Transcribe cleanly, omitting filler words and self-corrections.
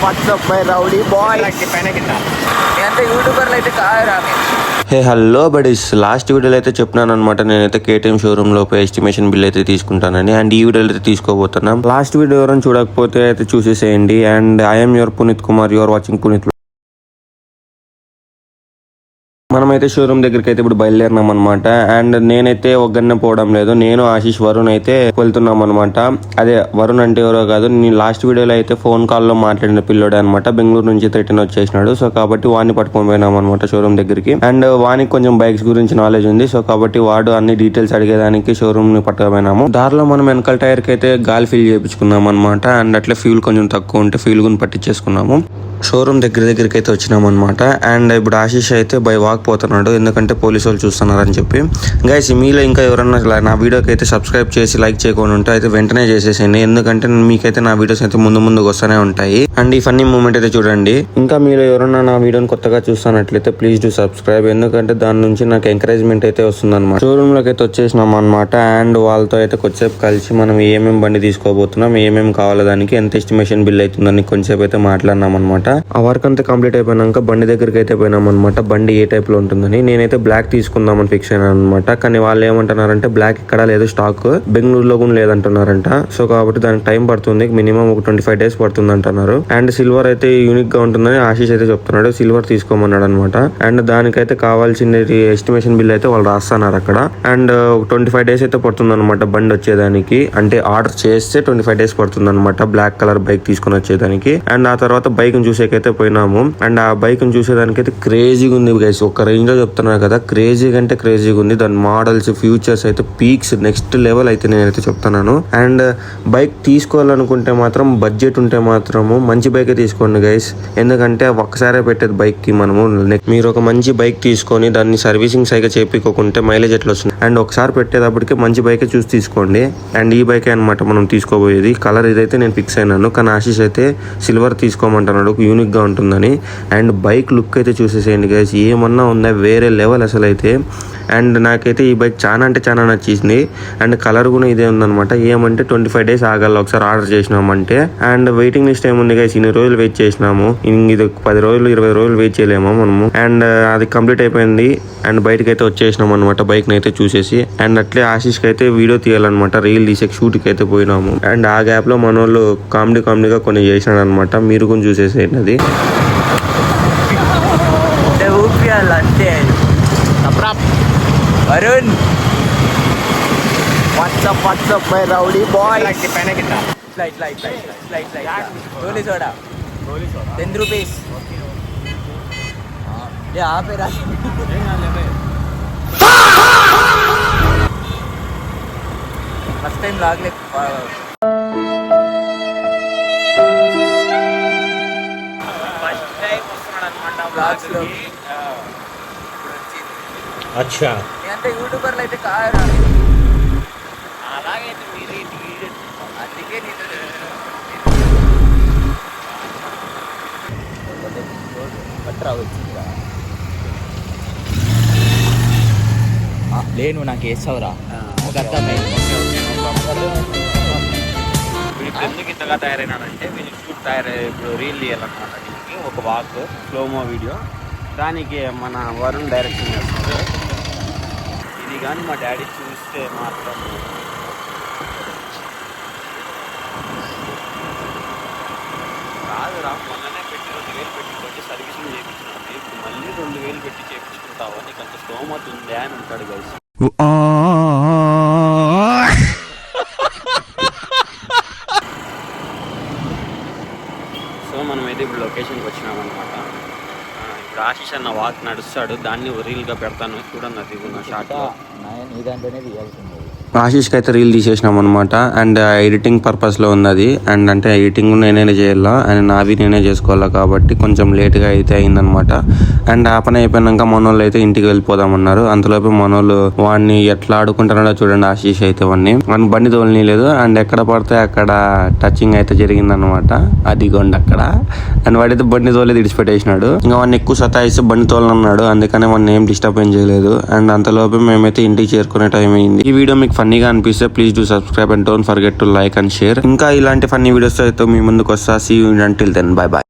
WhatsApp my rowdy bye అంటే యూట్యూబర్లు అయితే కాదురా. హే హలో బడీస్, లాస్ట్ వీడియోలో అయితే చెప్పినాను అనమాట, నేనైతే కేటీఎం షోరూమ్ లో ఎస్టిమేషన్ బిల్ అయితే తీసుకుంటానని. అండ్ ఈ వీడియోలో అయితే తీసుకోబోతున్నాం. లాస్ట్ వీడియో ఎవరైనా చూడకపోతే అయితే చూసేసేయండి. And I'm your Puneeth Kumar, your watching Puneeth. మనమైతే షోరూమ్ దగ్గరికి అయితే ఇప్పుడు బయలుదేరినాం అనమాట. అండ్ నేనైతే ఒక్కనే పోవడం లేదు, నేను ఆశీష్ వరుణ్ అయితే వెళ్తున్నాం అనమాట. అదే వరుణ్ అంటే ఎవరో కాదు, నేను లాస్ట్ వీడియోలో అయితే ఫోన్ కాల్లో మాట్లాడిన పిల్లోడే అనమాట. బెంగళూరు నుంచి రిటర్న్ వచ్చేసినాడు. సో కాబట్టి వాడిని పట్టుకొని పోయినాం అనమాట షోరూమ్ దగ్గరికి. అండ్ వానికి కొంచెం బైక్స్ గురించి నాలెడ్జ్ ఉంది. సో కాబట్టి వాడు అన్ని డీటెయిల్స్ అడిగేదానికి షోరూమ్ ని పట్టుకుపోయినాము. దారిలో మనం వెనకాల టైర్ కి అయితే గాలి ఫిల్ చేయించుకున్నాం అనమాట. అండ్ అట్లా ఫ్యూల్ కొంచెం తక్కువ ఉంటే ఫ్యూల్ గుని పట్టించేసుకున్నాము. షోరూమ్ దగ్గరికి అయితే వచ్చినాం అనమాట. అండ్ ఇప్పుడు ఆశీష్ అయితే బై వాక్ పోతున్నాడు, ఎందుకంటే పోలీసు వాళ్ళు చూస్తున్నారని చెప్పి. గైస్, మీలో ఇంకా ఎవరన్నా నా వీడియోకి అయితే సబ్స్క్రైబ్ చేసి లైక్ చేయకుండా ఉంటే అయితే వెంటనే చేసేసేయండి, ఎందుకంటే మీకైతే నా వీడియోస్ అయితే ముందుకు వస్తూనే ఉంటాయి. అండ్ ఈ ఫన్నీ మూమెంట్ అయితే చూడండి. ఇంకా మీలో ఎవరన్నా నా వీడియోని కొత్తగా చూస్తున్నట్లయితే ప్లీజ్ డూ సబ్స్క్రైబ్, ఎందుకంటే దాని నుంచి నాకు ఎంకరేజ్మెంట్ అయితే వస్తుంది అనమాట. షోరూమ్ లోకి అయితే వచ్చేసినాం అనమాట. అండ్ వాళ్ళతో అయితే కొద్దిసేపు కలిసి మనం ఏమేమి బండి తీసుకోబోతున్నాం, ఏమేమి కావాలో దానికి ఎంత ఎస్టిమేషన్ బిల్ అవుతుందని కొంచెంసేపు అయితే మాట్లాడినాం అనమాట. ఆ వర్క్ అంతా కంప్లీట్ అయిపోయినాక బండి దగ్గరికి అయితే పోయినాం అనమాట. బండి ఏ టైప్ లో ఉంటుందని. నేనైతే బ్లాక్ తీసుకుందామని ఫిక్స్ అయినా అనమాట. కానీ వాళ్ళు ఏమంటున్నారంటే బ్లాక్ ఇక్కడ లేదు, స్టాక్ బెంగళూరులో కూడా లేదంటున్నారంట. సో కాబట్టి దానికి టైం పడుతుంది, మినిమం ఒక 25 days పడుతుంది అంటున్నారు. అండ్ సిల్వర్ అయితే యూనిక్ గా ఉంటుందని ఆశీష్ అయితే చెప్తున్నాడు, సిల్వర్ తీసుకోమన్నాడు అనమాట. అండ్ దానికైతే కావాల్సిన ఎస్టిమేషన్ బిల్ అయితే వాళ్ళు రాస్తున్నారు అక్కడ. అండ్ 25 days అయితే పడుతుంది అనమాట బండి వచ్చేదానికి. అంటే ఆర్డర్ చేస్తే 25 days పడుతుంది అనమాట బ్లాక్ కలర్ బైక్ తీసుకుని వచ్చేదానికి. అండ్ ఆ తర్వాత బైక్ చూసేకైతే పోయినాము. అండ్ ఆ బైక్ చూసేదానికి అయితే క్రేజీగా ఉంది గైస్. ఒక రేంజ్ లో చెప్తున్నారు కదా, క్రేజీగా అంటే క్రేజీగా ఉంది. దాని మోడల్స్, ఫ్యూచర్స్ అయితే పీక్స్ నెక్స్ట్ లెవెల్ అయితే నేనైతే చెప్తున్నాను. అండ్ బైక్ తీసుకోవాలనుకుంటే మాత్రం బడ్జెట్ ఉంటే మాత్రము మంచి బైక్ తీసుకోండి గైస్, ఎందుకంటే ఒక్కసారే పెట్టేది బైక్ కి మనము. మీరు ఒక మంచి బైక్ తీసుకొని దాన్ని సర్వీసింగ్ సైగా చేపించుకుంటే మైలేజ్ ఎట్లా వస్తుంది. అండ్ ఒకసారి పెట్టేటప్పటికి మంచి బైక్ చూసి తీసుకోండి. అండ్ ఈ బైక్ అనమాట మనం తీసుకోబోయేది. కలర్ ఇదైతే నేను ఫిక్స్ అయినాను, కానీ ఆశీష్ అయితే సిల్వర్ తీసుకోమంటున్నాడు, యూనిక్ గా ఉంటుందని. అండ్ బైక్ లుక్ అయితే చూసేసేయండి గైస్, ఏమన్నా ఉందా వేరే లెవెల్ అసలు అయితే. అండ్ నాకైతే ఈ బైక్ చాలా అంటే చాలా నచ్చేసింది. అండ్ కలర్ కూడా ఇదే ఉందన్నమాట. ఏమంటే 25 days ఆగాలి ఒకసారి ఆర్డర్ చేసినామంటే. అండ్ వెయిటింగ్ లిస్ట్ ఏముంది గైస్, ఇన్ని రోజులు వెయిట్ చేసినాము, ఇది 10 రోజులు 20 రోజులు వెయిట్ చేయలేము మనము. అండ్ అది కంప్లీట్ అయిపోయింది. అండ్ బయటకి అయితే వచ్చేసినాం అనమాట బైక్ అయితే చూసేసి. అండ్ అట్లే ఆశీష్కి అయితే వీడియో తీయాలన్నమాట, రీల్ తీసే షూట్కి అయితే పోయినాము. అండ్ ఆ గ్యాప్ లో మన వాళ్ళు కామెడీగా కొన్ని చేసినాడు అనమాట, మీరు కొంచెం చూసేసేయండి. అది అంతే Varun what's up my rowdy boy. Goli soda 10 rupees. ఆపేరా ఫస్ట్ టైం లాగలే. अच्छा అంటే యూట్యూబర్లు అయితే కాదురా. అలాగైతే మీరు అందుకే లేను నాకు వేస్తావురా ఒక అర్థమైంది. ఇప్పుడు ఎందుకు ఇంతగా తయారైనాడంటే వీళ్ళు షూట్ ఇప్పుడు రీల్ తీయాలన్నమాట. దీనికి ఒక వాక్ స్లోమో వీడియో, దానికి మన వరుణ్ డైరెక్షన్ చేస్తున్నారు. ఇది కానీ మా డాడీ చూస్తే మాత్రం రాదురా. మొన్ననే పెట్టి 2,000 పెట్టి కొట్టి సర్వీసింగ్ చేయించినాను, ఇప్పుడు మళ్ళీ 2,000 పెట్టి చేయించుకుంటావా, నీకు అంత స్తోమత ఉందా అని ఉంటాడు కలిసి. సో మనమైతే ఇప్పుడు లొకేషన్కి వచ్చినామన్నమాట. ఇప్పుడు ఆశీష్ అన్న వాక్ నడుస్తాడు, దాన్ని రీల్గా పెడతాను చూడండి. అది నా షార్ట్లో నీదంటేనే తీయాల్సింది. ఆశీష్కి అయితే రీల్ తీసేసినాం అనమాట. అండ్ ఎడిటింగ్ పర్పస్ లో ఉన్నది. అండ్ అంటే ఎడిటింగ్ నేనే చేయాలా, అండ్ నావి నేనే చేసుకోవాలా, కాబట్టి కొంచెం లేట్గా అయితే అయిందనమాట. అండ్ ఆ పని అయిపోయినాక మనోళ్ళు అయితే ఇంటికి వెళ్ళిపోదామన్నారు. అంతలోపు మనోళ్ళు వాడిని ఎట్లా ఆడుకుంటున్నాడో చూడండి. ఆశీష్ అయితే వాడిని బండి తోలనీలేదు. అండ్ ఎక్కడ పడితే అక్కడ టచింగ్ అయితే జరిగిందనమాట, అదిగోండి అక్కడ. అండ్ వాడైతే బండి తోలే విడిచిపెట్టేసినాడు. ఇంకా వాడిని ఎక్కువ సతాయిస్తే బండి తోలనన్నాడు, అందుకని వాడిని ఏం డిస్టర్బ్ ఏం చేయలేదు. అండ్ అంతలోపు మేమైతే ఇంటికి చేరుకునే టైం అయింది. ఈ వీడియో మీకు ఫన్నీగా అనిపిస్తే please do subscribe and don't forget to like and share. ఇంకా ఇలాంటి ఫన్నీ వీడియోస్ అయితే మీ ముందుకు వస్తా. See you until then, bye by.